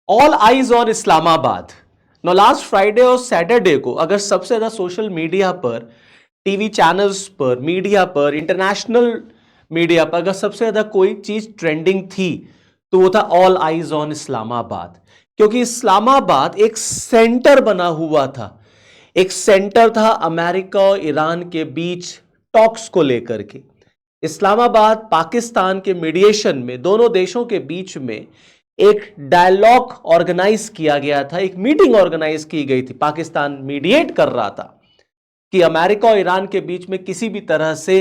All eyes on Islamabad. No last Friday और Saturday को अगर सबसे ज्यादा सोशल मीडिया पर, टीवी चैनल्स पर, मीडिया पर, इंटरनेशनल मीडिया पर अगर सबसे ज्यादा कोई चीज ट्रेंडिंग थी तो वो था ऑल आइज ऑन इस्लामाबाद। क्योंकि इस्लामाबाद एक सेंटर बना हुआ था, एक सेंटर था अमेरिका और ईरान के बीच टॉक्स को लेकर के। इस्लामाबाद पाकिस्तान के मीडिएशन में दोनों देशों के बीच में एक डायलॉग ऑर्गेनाइज किया गया था, एक मीटिंग ऑर्गेनाइज की गई थी। पाकिस्तान मीडिएट कर रहा था कि अमेरिका और ईरान के बीच में किसी भी तरह से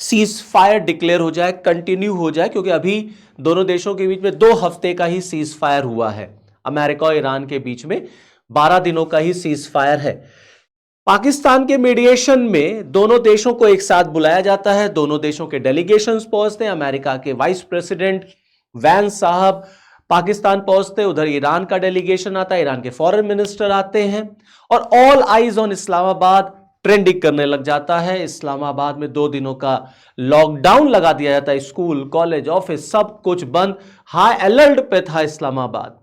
सीज फायर डिक्लेयर हो जाए, कंटिन्यू हो जाए, क्योंकि अभी दोनों देशों के बीच में 2 हफ्ते का ही सीज फायर हुआ है। अमेरिका और ईरान के बीच में 12 दिनों का ही सीज फायर है। पाकिस्तान के मीडिएशन में दोनों देशों को एक साथ बुलाया जाता है, दोनों देशों के डेलीगेशंस पहुंचते हैं। अमेरिका के वाइस प्रेसिडेंट वैंस साहब पाकिस्तान पहुंचते हैं, उधर ईरान का डेलीगेशन आता है, ईरान के फॉरेन मिनिस्टर आते हैं और all eyes on Islamabad trending करने लग जाता है। इस्लामाबाद में 2 दिनों का लॉकडाउन लगा दिया जाता है, स्कूल, कॉलेज, ऑफिस सब कुछ बंद। हाई अलर्ट पे था इस्लामाबाद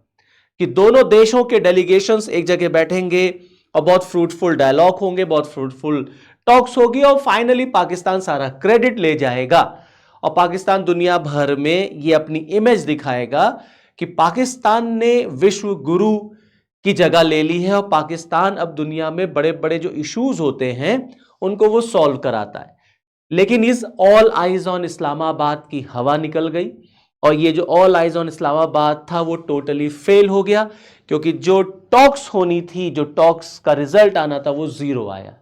कि दोनों देशों के डेलीगेशंस एक जगह बैठेंगे और बहुत फ्रूटफुल डायलॉग होंगे, बहुत फ्रूटफुल टॉक्स होगी और फाइनली पाकिस्तान सारा क्रेडिट ले जाएगा और पाकिस्तान दुनिया भर में ये अपनी इमेज दिखाएगा कि पाकिस्तान ने विश्व गुरु की जगह ले ली है और पाकिस्तान अब दुनिया में बड़े बड़े जो इश्यूज होते हैं उनको वो सॉल्व कराता है। लेकिन इस ऑल आइज ऑन इस्लामाबाद की हवा निकल गई और ये जो ऑल आइज ऑन इस्लामाबाद था वो टोटली फेल हो गया, क्योंकि जो टॉक्स होनी थी, जो टॉक्स का रिजल्ट आना था वो जीरो आया।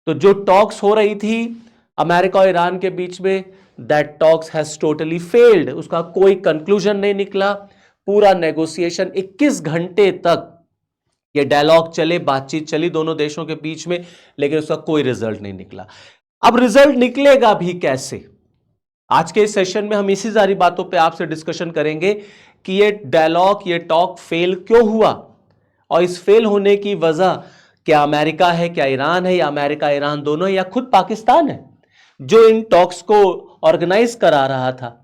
तो जो टॉक्स हो रही थी अमेरिका और ईरान के बीच में, that talks has totally failed. उसका कोई कंक्लूजन नहीं निकला। पूरा नेगोशिएशन 21 घंटे तक ये डायलॉग चले, बातचीत चली दोनों देशों के बीच में, लेकिन उसका कोई रिजल्ट नहीं निकला। अब रिजल्ट निकलेगा भी कैसे? आज के इस सेशन में हम इसी सारी बातों पे आपसे डिस्कशन करेंगे कि ये डायलॉग, ये टॉक फेल क्यों हुआ और इस फेल होने की वजह क्या अमेरिका है, क्या ईरान है, या अमेरिका ईरान दोनों है, या खुद पाकिस्तान है जो इन टॉक्स को ऑर्गेनाइज करा रहा था,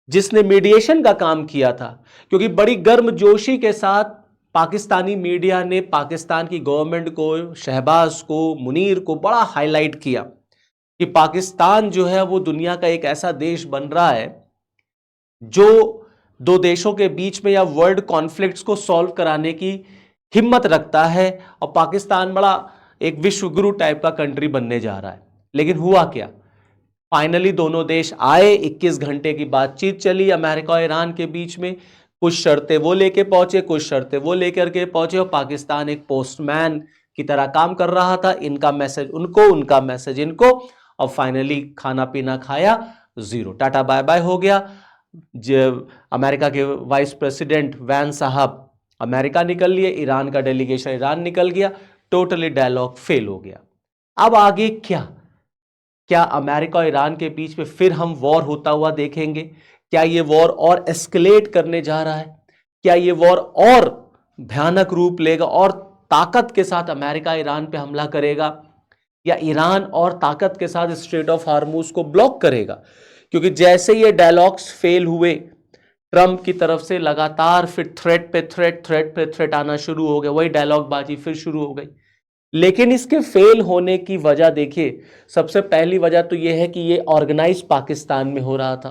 जिसने मीडिएशन का काम किया था। क्योंकि बड़ी गर्मजोशी के साथ पाकिस्तानी मीडिया ने पाकिस्तान की गवर्नमेंट को, शहबाज को, मुनीर को बड़ा हाईलाइट किया कि पाकिस्तान जो है वो दुनिया का एक ऐसा देश बन रहा है जो दो देशों के बीच में या वर्ल्ड कॉन्फ्लिक्ट्स को सॉल्व कराने की हिम्मत रखता है और पाकिस्तान बड़ा एक विश्व गुरु टाइप का कंट्री बनने जा रहा है। लेकिन हुआ क्या? फाइनली दोनों देश आए, 21 घंटे की बातचीत चली अमेरिका और ईरान के बीच में। कुछ शर्तें वो लेके पहुंचे, कुछ शर्तें वो लेकर के पहुंचे और पाकिस्तान एक पोस्टमैन की तरह काम कर रहा था। इनका मैसेज उनको, उनका मैसेज इनको, और फाइनली खाना पीना खाया, जीरो, टाटा बाय बाय हो गया। जब अमेरिका के वाइस प्रेसिडेंट वैन साहब अमेरिका निकल लिए, ईरान का डेलीगेशन ईरान निकल गया, टोटली डायलॉग फेल हो गया। अब आगे क्या अमेरिका और ईरान के बीच में फिर हम वॉर होता हुआ देखेंगे? क्या ये वॉर और एस्केलेट करने जा रहा है? क्या ये वॉर और भयानक रूप लेगा और ताकत के साथ अमेरिका ईरान पे हमला करेगा, या ईरान और ताकत के साथ स्ट्रेट ऑफ हार्मूज को ब्लॉक करेगा? क्योंकि जैसे ये डायलॉग्स फेल हुए, ट्रंप की तरफ से लगातार फिर थ्रेट पे थ्रेट आना शुरू हो गया, वही डायलॉग बाजी फिर शुरू हो गई। लेकिन इसके फेल होने की वजह देखिए, सबसे पहली वजह तो यह है कि ये ऑर्गेनाइज पाकिस्तान में हो रहा था।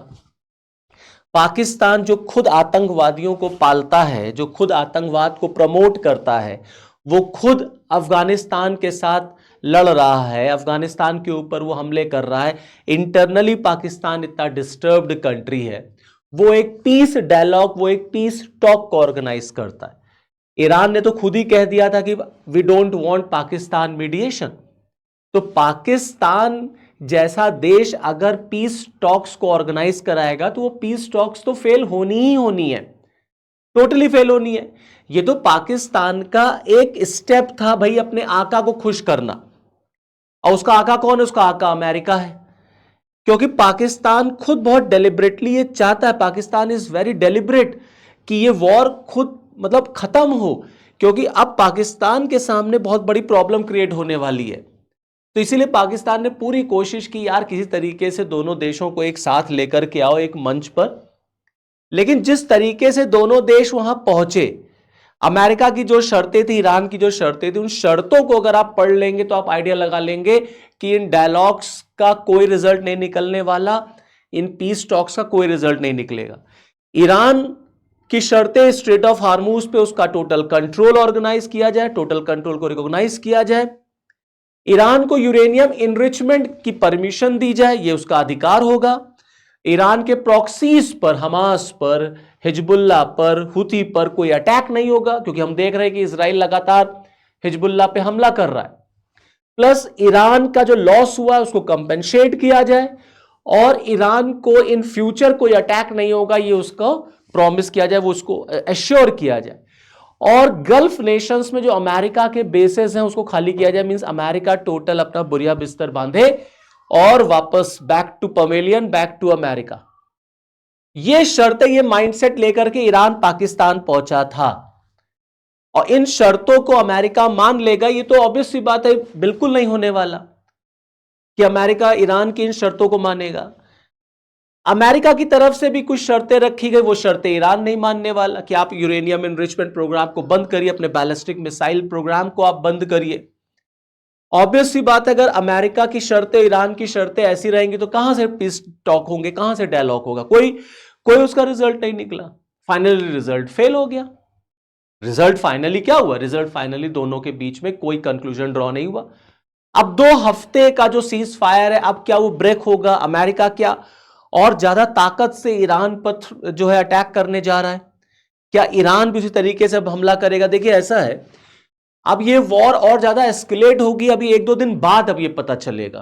पाकिस्तान जो खुद आतंकवादियों को पालता है, जो खुद आतंकवाद को प्रमोट करता है, वो खुद अफगानिस्तान के साथ लड़ रहा है, अफगानिस्तान के ऊपर वो हमले कर रहा है। इंटरनली पाकिस्तान इतना डिस्टर्ब्ड कंट्री है, वो एक पीस डायलॉग, वो एक पीस टॉक को ऑर्गेनाइज करता है। ईरान ने तो खुद ही कह दिया था कि we don't want Pakistan mediation. तो पाकिस्तान जैसा देश अगर पीस टॉक्स को ऑर्गेनाइज कराएगा तो वो पीस टॉक्स तो फेल होनी ही होनी है, टोटली फेल होनी है। ये तो पाकिस्तान का एक स्टेप था भाई, अपने आका को खुश करना। और उसका आका कौन है? उसका आका अमेरिका है। क्योंकि पाकिस्तान खुद बहुत डेलिबरेटली ये चाहता है, पाकिस्तान इज वेरी डेलिबरेट कि ये वॉर खुद मतलब खत्म हो, क्योंकि अब पाकिस्तान के सामने बहुत बड़ी प्रॉब्लम क्रिएट होने वाली है। तो इसीलिए पाकिस्तान ने पूरी कोशिश की यार किसी तरीके से दोनों देशों को एक साथ लेकर के आओ एक मंच पर लेकिन जिस तरीके से दोनों देश वहां पहुंचे, अमेरिका की जो शर्तें थी, ईरान की जो शर्तें थी, उन शर्तों को अगर आप पढ़ लेंगे तो आप आइडिया लगा लेंगे कि इन डायलॉग्स का कोई रिजल्ट नहीं निकलने वाला, इन पीस टॉक्स का कोई रिजल्ट नहीं निकलेगा। ईरान की शर्तें स्ट्रेट ऑफ हार्मूज पे उसका टोटल कंट्रोल ऑर्गेनाइज किया जाए, टोटल कंट्रोल को रिकॉग्नाइज किया जाए, ईरान को यूरेनियम इनरिचमेंट की परमिशन दी जाए, यह उसका अधिकार होगा, ईरान के प्रॉक्सीज पर, हमास पर, हिजबुल्ला पर, हुती पर कोई अटैक नहीं होगा, क्योंकि हम देख रहे हैं कि इजराइल लगातार हिजबुल्ला पे हमला कर रहा है। प्लस ईरान का जो लॉस हुआ उसको कंपेंसेट किया जाए, और ईरान को इन फ्यूचर कोई अटैक नहीं होगा, ये उसको प्रॉमिस किया जाए, वो उसको एश्योर किया जाए। और गल्फ नेशंस में जो अमेरिका के बेसेस हैं उसको खाली किया जाए, मींस अमेरिका टोटल अपना बुरिया बिस्तर बांधे और वापस back to pavilion, back to America. ये शर्तें, ये माइंडसेट लेकर के ईरान पाकिस्तान पहुंचा था, और इन शर्तों को अमेरिका मान लेगा, ये तो ऑब्वियस सी बात है, बिल्कुल नहीं होने वाला कि अमेरिका ईरान की इन शर्तों को मानेगा। अमेरिका की तरफ से भी कुछ शर्तें रखी गई, वो शर्तें ईरान नहीं मानने वाला कि आप यूरेनियम एनरिचमेंट प्रोग्राम को बंद करिए, अपने बैलिस्टिक मिसाइल प्रोग्राम को आप बंद करिए। ऑब्वियस सी बात है, अगर अमेरिका की शर्तें, ईरान की शर्तें ऐसी रहेंगी तो कहां से पीस टॉक होंगे, कहां से डायलॉग होगा? कोई उसका रिजल्ट नहीं निकला, फाइनली रिजल्ट फेल हो गया। रिजल्ट फाइनली क्या हुआ? रिजल्ट फाइनली दोनों के बीच में कोई कंक्लूजन ड्रॉ नहीं हुआ। अब 2 हफ्ते का जो सीज फायर है, अब क्या वो ब्रेक होगा? अमेरिका क्या और ज्यादा ताकत से ईरान पर जो है अटैक करने जा रहा है? क्या ईरान भी उसी तरीके से अब हमला करेगा? देखिए ऐसा है, अब ये वॉर और ज्यादा एस्केलेट होगी, अभी 1-2 दिन बाद अब ये पता चलेगा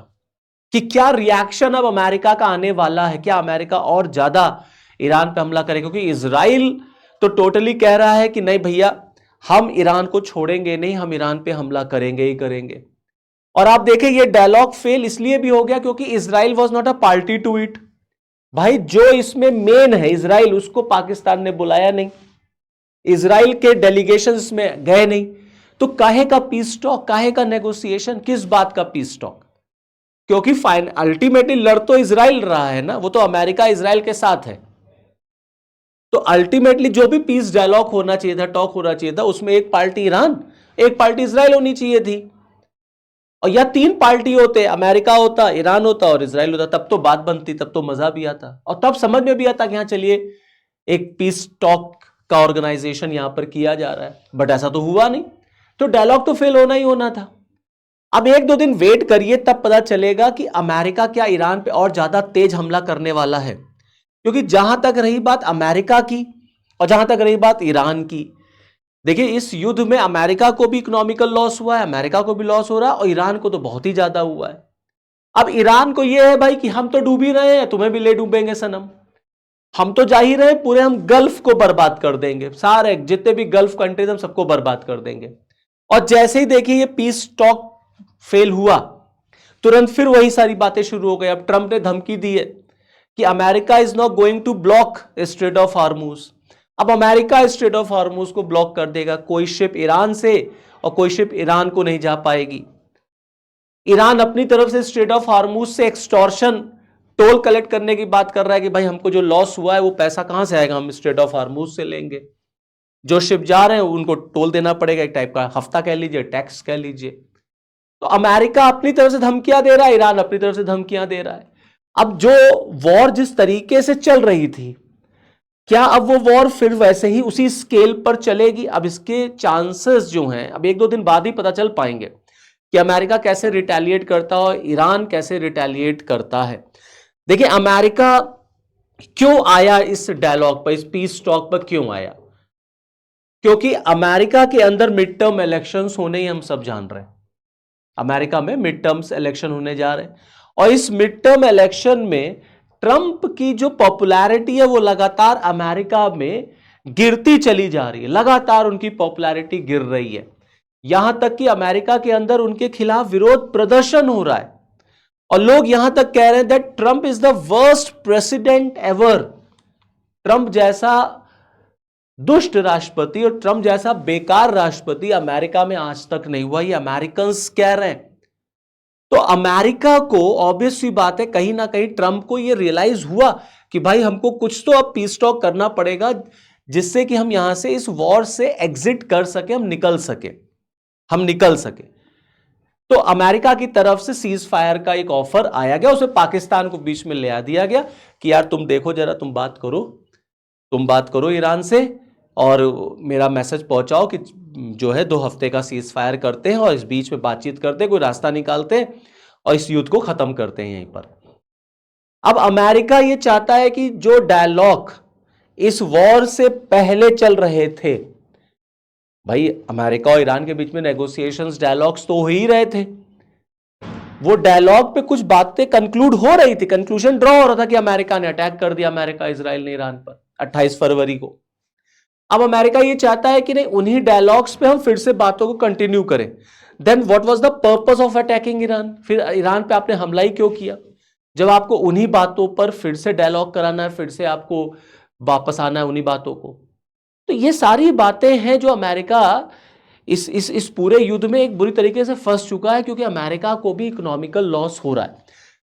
कि क्या रिएक्शन अब अमेरिका का आने वाला है। क्या अमेरिका और ज्यादा ईरान पे हमला करेगा? क्योंकि इजराइल तो टोटली कह रहा है कि नहीं भैया, हम ईरान को छोड़ेंगे नहीं, हम ईरान पे हमला करेंगे ही करेंगे। और आप देखें ये डायलॉग फेल इसलिए भी हो गया क्योंकि Israel was not a party to it. भाई जो इसमें मेन है इजराइल, उसको पाकिस्तान ने बुलाया नहीं, इजराइल के डेलीगेशन में गए नहीं, तो काहे का पीस टॉक, काहे का नेगोशिएशन, किस बात का पीस टॉक? क्योंकि अल्टीमेटली लड़ तो इजराइल रहा है ना, वो तो अमेरिका इजराइल के साथ है। तो अल्टीमेटली जो भी पीस डायलॉग होना चाहिए था, टॉक होना चाहिए था, उसमें एक पार्टी ईरान, एक पार्टी इजराइल होनी चाहिए थी। और या 3 पार्टी होते, अमेरिका होता, ईरान होता और इजराइल होता, तब तो बात बनती, तब तो मजा भी आता और तब समझ में भी आता कि हाँ चलिए एक पीस टॉक का ऑर्गेनाइजेशन यहां पर किया जा रहा है। बट ऐसा तो हुआ नहीं, तो डायलॉग तो फेल होना ही होना था। अब 1-2 दिन वेट करिए, तब पता चलेगा कि अमेरिका क्या ईरान पे और ज्यादा तेज हमला करने वाला है। क्योंकि जहां तक रही बात अमेरिका की और जहां तक रही बात ईरान की, देखिए इस युद्ध में अमेरिका को भी इकोनॉमिकल लॉस हुआ है, अमेरिका को भी लॉस हो रहा है, और ईरान को तो बहुत ही ज्यादा हुआ है। अब ईरान को यह है भाई कि हम तो डूब ही रहे हैं, तुम्हें भी ले डूबेंगे सनम, हम तो जा ही रहे, पूरे हम गल्फ को बर्बाद कर देंगे, सारे जितने भी गल्फ कंट्रीज हम सबको बर्बाद कर देंगे। और जैसे ही देखिए ये पीस टॉक फेल हुआ, तुरंत फिर वही सारी बातें शुरू हो गई। अब ट्रंप ने धमकी दी है कि America is not going to block strait of Hormuz. अब अमेरिका स्ट्रेट ऑफ हार्मूज को ब्लॉक कर देगा, कोई शिप ईरान से और कोई शिप ईरान को नहीं जा पाएगी। ईरान अपनी तरफ से स्ट्रेट ऑफ हार्मूज से एक्सटॉर्शन, टोल कलेक्ट करने की बात कर रहा है कि भाई हमको जो लॉस हुआ है वो पैसा कहां से आएगा, हम स्ट्रेट ऑफ हार्मूज से लेंगे। जो शिप जा रहे हैं उनको टोल देना पड़ेगा, एक टाइप का हफ्ता कह लीजिए, टैक्स कह लीजिए। तो अमेरिका अपनी तरफ से धमकियां दे रहा है, ईरान अपनी तरफ से धमकियां दे रहा है। अब जो वॉर जिस तरीके से चल रही थी, क्या अब वो वॉर फिर वैसे ही उसी स्केल पर चलेगी? अब इसके चांसेस जो हैं, अब 1-2 दिन बाद ही पता चल पाएंगे कि अमेरिका कैसे रिटेलिएट करता है और ईरान कैसे रिटेलिएट करता है। देखिए अमेरिका क्यों आया इस डायलॉग पर, इस पीस टॉक पर क्यों आया? क्योंकि अमेरिका के अंदर मिड टर्म इलेक्शंस होने ही हम सब जान रहे हैं। अमेरिका में मिड टर्म्स इलेक्शन होने जा रहे हैं, और इस मिड टर्म इलेक्शन में ट्रंप की जो पॉपुलैरिटी है वो लगातार अमेरिका में गिरती चली जा रही है, लगातार उनकी पॉपुलैरिटी गिर रही है। यहां तक कि अमेरिका के अंदर उनके खिलाफ विरोध प्रदर्शन हो रहा है, और लोग यहां तक कह रहे हैं that Trump is the worst president ever. Trump जैसा दुष्ट राष्ट्रपति और ट्रंप जैसा बेकार राष्ट्रपति अमेरिका में आज तक नहीं हुआ, ये अमेरिकन्स कह रहे हैं। तो अमेरिका को ऑब्वियस सी बात है, कहीं ना कहीं ट्रंप को यह रियलाइज हुआ कि भाई हमको कुछ तो अब पीस टॉक करना पड़ेगा जिससे कि हम यहां से इस वॉर से एग्जिट कर सके, हम निकल सके। तो अमेरिका की तरफ से सीज फायर का एक ऑफर आया गया, उसे पाकिस्तान को बीच में ले आ दिया गया कि यार तुम देखो जरा, तुम बात करो ईरान से और मेरा मैसेज पहुंचाओ कि जो है 2 हफ्ते का सीज फायर करते हैं और इस बीच में बातचीत करते हैं, कोई रास्ता निकालते हैं और इस युद्ध को खत्म करते हैं यहीं पर। अब अमेरिका ये चाहता है कि जो डायलॉग इस वॉर से पहले चल रहे थे, भाई अमेरिका और ईरान के बीच में नेगोशिएशंस, डायलॉग्स तो हो ही रहे थे, वो डायलॉग पे कुछ बातें कंक्लूड हो रही थी, कंक्लूजन ड्रॉ हो रहा था कि अमेरिका ने अटैक कर दिया, अमेरिका इजराइल ने ईरान पर 28 फरवरी को। अब अमेरिका ये चाहता है कि नहीं, उन्हीं डायलॉग्स पे हम फिर से बातों को कंटिन्यू करें। Then what was the purpose of attacking Iran? फिर ईरान पे आपने हमला ही क्यों किया जब आपको उन्हीं बातों पर फिर से डायलॉग कराना है, फिर से आपको वापस आना है उन्हीं बातों को? तो ये सारी बातें हैं जो अमेरिका इस पूरे युद्ध में एक बुरी तरीके से फंस चुका है, क्योंकि अमेरिका को भी इकोनॉमिकल लॉस हो रहा है।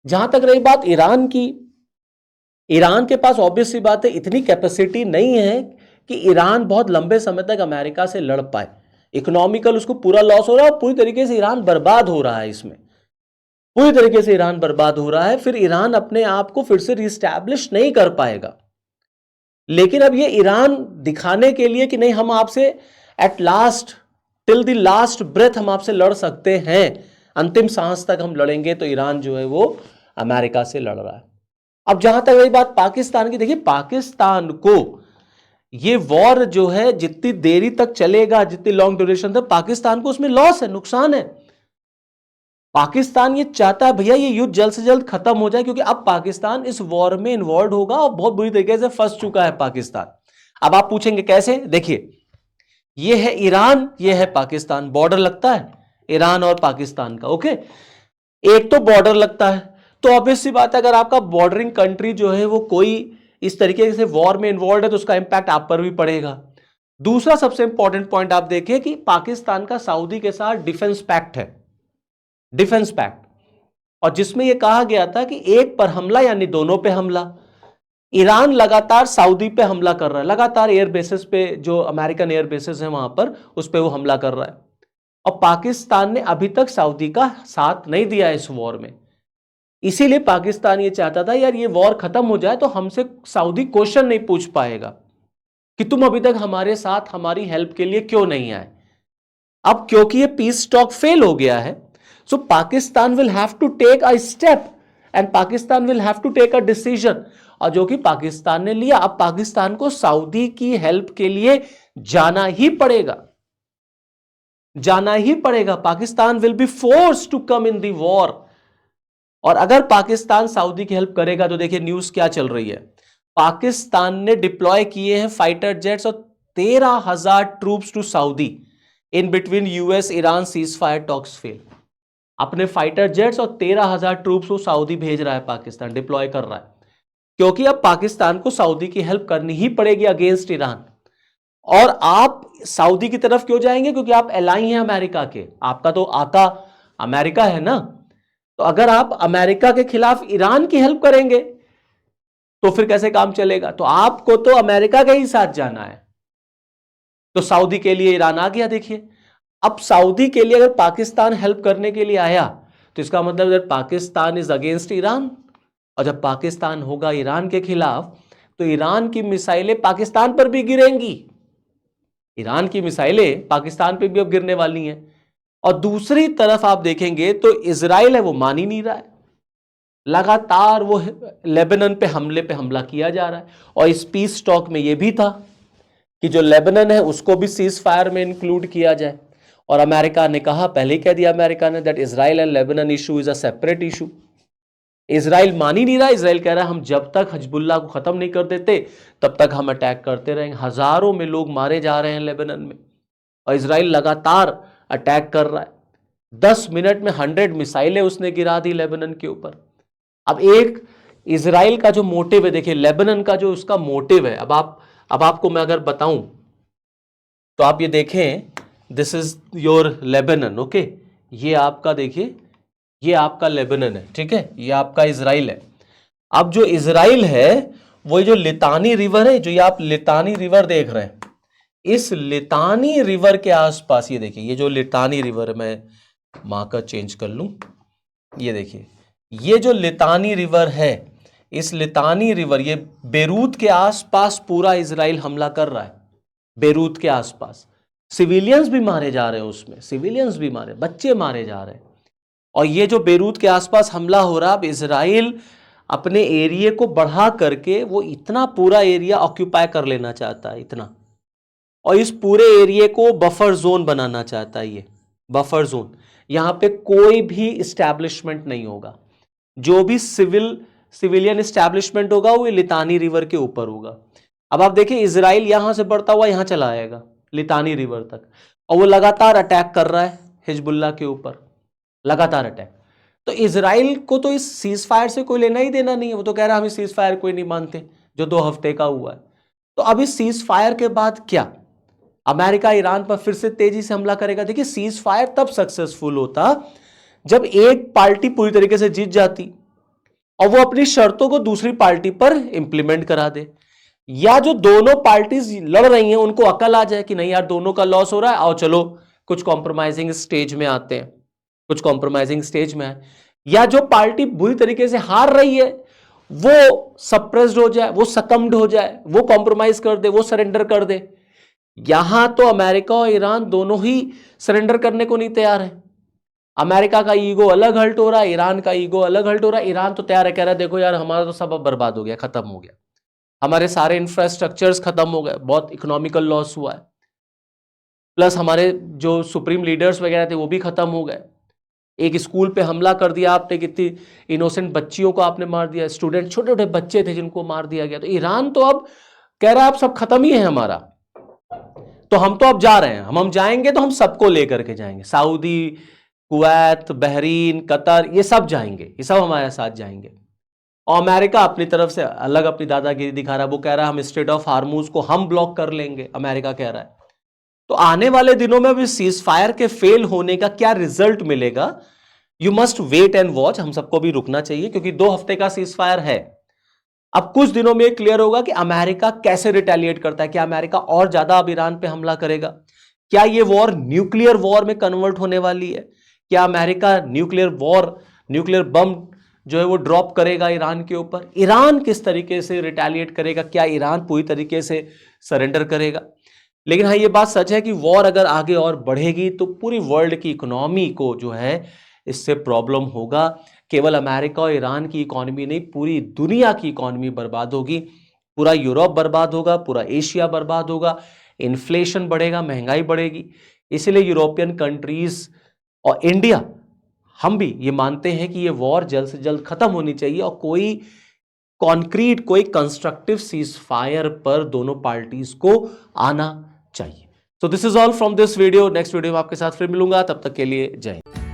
जहां तक रही बात ईरान की, ईरान के पास ऑब्वियस सी बात है इतनी कैपेसिटी नहीं है कि ईरान बहुत लंबे समय तक अमेरिका से लड़ पाए। इकोनॉमिकल उसको पूरा लॉस हो रहा है और पूरी तरीके से ईरान बर्बाद हो रहा है, इसमें पूरी तरीके से ईरान बर्बाद हो रहा है। फिर ईरान अपने आप को फिर से रिस्टैब्लिश नहीं कर पाएगा। लेकिन अब ये ईरान दिखाने के लिए कि नहीं, हम आपसे at last, till the last breath हम आपसे लड़ सकते हैं, अंतिम सांस तक हम लड़ेंगे, तो ईरान जो है वो अमेरिका से लड़ रहा है। अब जहां तक रही बात पाकिस्तान की, देखिए पाकिस्तान को ये वॉर जो है जितनी देरी तक चलेगा, जितनी लॉन्ग ड्यूरेशन तक, पाकिस्तान को उसमें लॉस है, नुकसान है। पाकिस्तान ये चाहता है भैया ये युद्ध जल्द से जल्द खत्म हो जाए, क्योंकि अब पाकिस्तान इस वॉर में इन्वॉल्व होगा और बहुत बुरी तरीके से फंस चुका है पाकिस्तान। अब आप पूछेंगे कैसे? देखिए, ये है ईरान, ये है पाकिस्तान, बॉर्डर लगता है ईरान और पाकिस्तान का, ओके। एक तो बॉर्डर लगता है, तो ऑब्वियस सी बात है अगर आपका बॉर्डरिंग कंट्री जो है वो कोई इस तरीके से वॉर में इन्वॉल्व है तो उसका इंपैक्ट आप पर भी पड़ेगा। दूसरा सबसे इंपॉर्टेंट पॉइंट आप देखिए कि पाकिस्तान का सऊदी के साथ डिफेंस पैक्ट है, डिफेंस पैक्ट, और जिसमें यह कहा गया था कि एक पर हमला यानी दोनों पे हमला। ईरान लगातार सऊदी पे हमला कर रहा है, लगातार एयर बेसिस पे, जो अमेरिकन एयर बेसिस है वहां पर, उस पे वो हमला कर रहा है। और पाकिस्तान ने अभी तक सऊदी का साथ नहीं दिया इस वॉर में। इसीलिए पाकिस्तान ये चाहता था यार ये वॉर खत्म हो जाए तो हमसे सऊदी क्वेश्चन नहीं पूछ पाएगा कि तुम अभी तक हमारे साथ हमारी हेल्प के लिए क्यों नहीं आए। अब क्योंकि ये पीस टॉक फेल हो गया है, so Pakistan will have to take a step and Pakistan will have to take a decision, और जो कि पाकिस्तान ने लिया। अब पाकिस्तान को सऊदी की हेल्प के लिए जाना ही पड़ेगा, जाना ही पड़ेगा। Pakistan will be force to come in the war. और अगर पाकिस्तान सऊदी की हेल्प करेगा तो देखिए न्यूज क्या चल रही है, पाकिस्तान ने डिप्लॉय किए हैं फाइटर जेट्स और 13,000 troops to Saudi in between US Iran ceasefire talks fail. अपने फाइटर जेट्स और 13,000 ट्रूप्स को सऊदी भेज रहा है, पाकिस्तान डिप्लॉय कर रहा है, क्योंकि अब पाकिस्तान को सऊदी की हेल्प करनी ही पड़ेगी अगेंस्ट ईरान। और आप सऊदी की तरफ क्यों जाएंगे? क्योंकि आप एलाई हैं अमेरिका के, आपका तो आका अमेरिका है ना। तो अगर आप अमेरिका के खिलाफ ईरान की हेल्प करेंगे तो फिर कैसे काम चलेगा? तो आपको तो अमेरिका के ही साथ जाना है। तो सऊदी के लिए ईरान आ गया। देखिए, अब सऊदी के लिए अगर पाकिस्तान हेल्प करने के लिए आया तो इसका मतलब that Pakistan is against Iran, और जब पाकिस्तान होगा ईरान के खिलाफ तो ईरान की मिसाइलें पाकिस्तान पर भी गिरेंगी, ईरान की मिसाइलें पाकिस्तान पर भी अब गिरने वाली हैं। और दूसरी तरफ आप देखेंगे तो इजराइल है वो मान ही नहीं रहा है, लगातार वो लेबनान पे हमला किया जा रहा है। और इस पीस टॉक में ये भी था कि जो लेबनान है उसको भी सीज फायर में इंक्लूड किया जाए, और अमेरिका ने कहा, पहले ही कह दिया अमेरिका ने, that Israel and Lebanon issue is a separate issue. Israel मान ही नहीं रहा, इजराइल कह रहा है हम जब तक हिजबुल्लाह को खत्म नहीं कर देते तब तक हम अटैक करते रहेंगे। हजारों में लोग मारे जा रहे हैं लेबनान में, और इजराइल लगातार अटैक कर रहा है। 10 मिनट में 100 मिसाइलें उसने गिरा दी लेबनान के ऊपर। अब एक इजराइल का जो मोटिव है, देखिए लेबनान का जो उसका मोटिव है, अब आपको मैं अगर बताऊं तो आप ये देखें, this is your Lebanon, okay. ये आपका देखिए ये आपका लेबनान है, ठीक है, ये आपका इजराइल है। अब जो इजराइल है वो जो लितानी रिवर है, जो ये आप लितानी रिवर देख रहे हैं, इस लितानी रिवर के आसपास ये देखिए, ये जो लितानी रिवर है, मैं मार्कर चेंज कर लूं, ये देखिए, ये जो लितानी रिवर है, इस लितानी रिवर, ये बेरूत के आसपास पूरा इजराइल हमला कर रहा है। बेरूत के आसपास सिविलियंस भी मारे जा रहे हैं, उसमें सिविलियंस भी मारे, बच्चे मारे जा रहे हैं। और ये जो बेरूत के आसपास हमला हो रहा है, अब इजराइल अपने एरिया को बढ़ा करके वो इतना पूरा एरिया ऑक्यूपाई कर लेना चाहता है, इतना, और इस पूरे एरिया को बफर जोन बनाना चाहता है। ये बफर जोन, यहां पे कोई भी इस्टेब्लिशमेंट नहीं होगा, जो भी सिविलियन इस्टेब्लिशमेंट होगा वो लितानी रिवर के ऊपर होगा। अब आप देखिए, इजराइल यहां से बढ़ता हुआ यहां चला आएगा लितानी रिवर तक, और वो लगातार अटैक कर रहा है हिजबुल्लाह के ऊपर, लगातार अटैक। तो इजराइल को तो इस सीज फायर से कोई लेना ही देना नहीं है, वो तो कह रहा है हम इस सीज फायर कोई नहीं मानते जो 2 हफ्ते का हुआ है। तो अब इस सीज फायर के बाद क्या, अमेरिका ईरान पर फिर से तेजी से हमला करेगा? देखिए, सीज फायर तब सक्सेसफुल होता जब एक पार्टी पूरी तरीके से जीत जाती और वो अपनी शर्तों को दूसरी पार्टी पर इंप्लीमेंट करा दे, या जो दोनों पार्टीज लड़ रही हैं उनको अकल आ जाए कि नहीं यार, दोनों का लॉस हो रहा है, आओ चलो कुछ कॉम्प्रोमाइजिंग स्टेज में आते हैं, कुछ कॉम्प्रोमाइजिंग स्टेज में है। या जो पार्टी बुरी तरीके से हार रही है वो सप्रेस्ड हो जाए, वो सकम्ड हो जाए, वो कॉम्प्रोमाइज कर दे, वो सरेंडर कर दे। यहां तो अमेरिका और ईरान दोनों ही सरेंडर करने को नहीं तैयार है। अमेरिका का ईगो अलग हर्ट हो रहा है, ईरान का ईगो अलग हर्ट हो रहा है। ईरान तो तैयार है, कह रहा है देखो यार, हमारा तो सब अब बर्बाद हो गया, खत्म हो गया, हमारे सारे इंफ्रास्ट्रक्चर्स खत्म हो गए, बहुत इकोनॉमिकल लॉस हुआ है, प्लस हमारे जो सुप्रीम लीडर्स वगैरह थे वो भी खत्म हो गए। एक स्कूल पे हमला कर दिया आपने, कितनी इनोसेंट बच्चियों को आपने मार दिया, स्टूडेंट, छोटे छोटे बच्चे थे जिनको मार दिया गया। तो ईरान तो अब कह रहा है अब सब खत्म ही है हमारा, तो हम तो अब जा रहे हैं, हम जाएंगे तो हम सबको लेकर के जाएंगे, सऊदी, कुवैत, बहरीन, कतर, ये सब जाएंगे, ये सब हमारे साथ जाएंगे। और अमेरिका अपनी तरफ से अलग अपनी दादागिरी दिखा रहा है, वो कह रहा है हम स्ट्रेट ऑफ हार्मूज को हम ब्लॉक कर लेंगे, अमेरिका कह रहा है। तो आने वाले दिनों में भी सीज फायर के फेल होने का क्या रिजल्ट मिलेगा, you must wait and watch. हम सबको भी रुकना चाहिए, क्योंकि 2 हफ्ते का सीज फायर है। अब कुछ दिनों में क्लियर होगा कि अमेरिका कैसे रिटेलिएट करता है। क्या अमेरिका और ज्यादा अब ईरान पे हमला करेगा? क्या ये वॉर न्यूक्लियर वॉर में कन्वर्ट होने वाली है? क्या अमेरिका न्यूक्लियर बम जो है वो ड्रॉप करेगा ईरान के ऊपर? ईरान किस तरीके से रिटेलिएट करेगा? क्या ईरान पूरी तरीके से सरेंडर करेगा? लेकिन हाँ, ये बात सच है कि वॉर अगर आगे और बढ़ेगी तो पूरी वर्ल्ड की इकोनॉमी को जो है इससे प्रॉब्लम होगा। केवल अमेरिका और ईरान की इकोनॉमी नहीं, पूरी दुनिया की इकोनॉमी बर्बाद होगी, पूरा यूरोप बर्बाद होगा, पूरा एशिया बर्बाद होगा, इन्फ्लेशन बढ़ेगा, महंगाई बढ़ेगी। इसलिए यूरोपियन कंट्रीज और इंडिया, हम भी ये मानते हैं कि ये वॉर जल्द से जल्द खत्म होनी चाहिए और कोई कॉन्क्रीट, कोई कंस्ट्रक्टिव सीज फायर पर दोनों पार्टीज को आना चाहिए। So this is all from this video. Next video में आपके साथ फिर मिलूंगा, तब तक के लिए जय हिंद।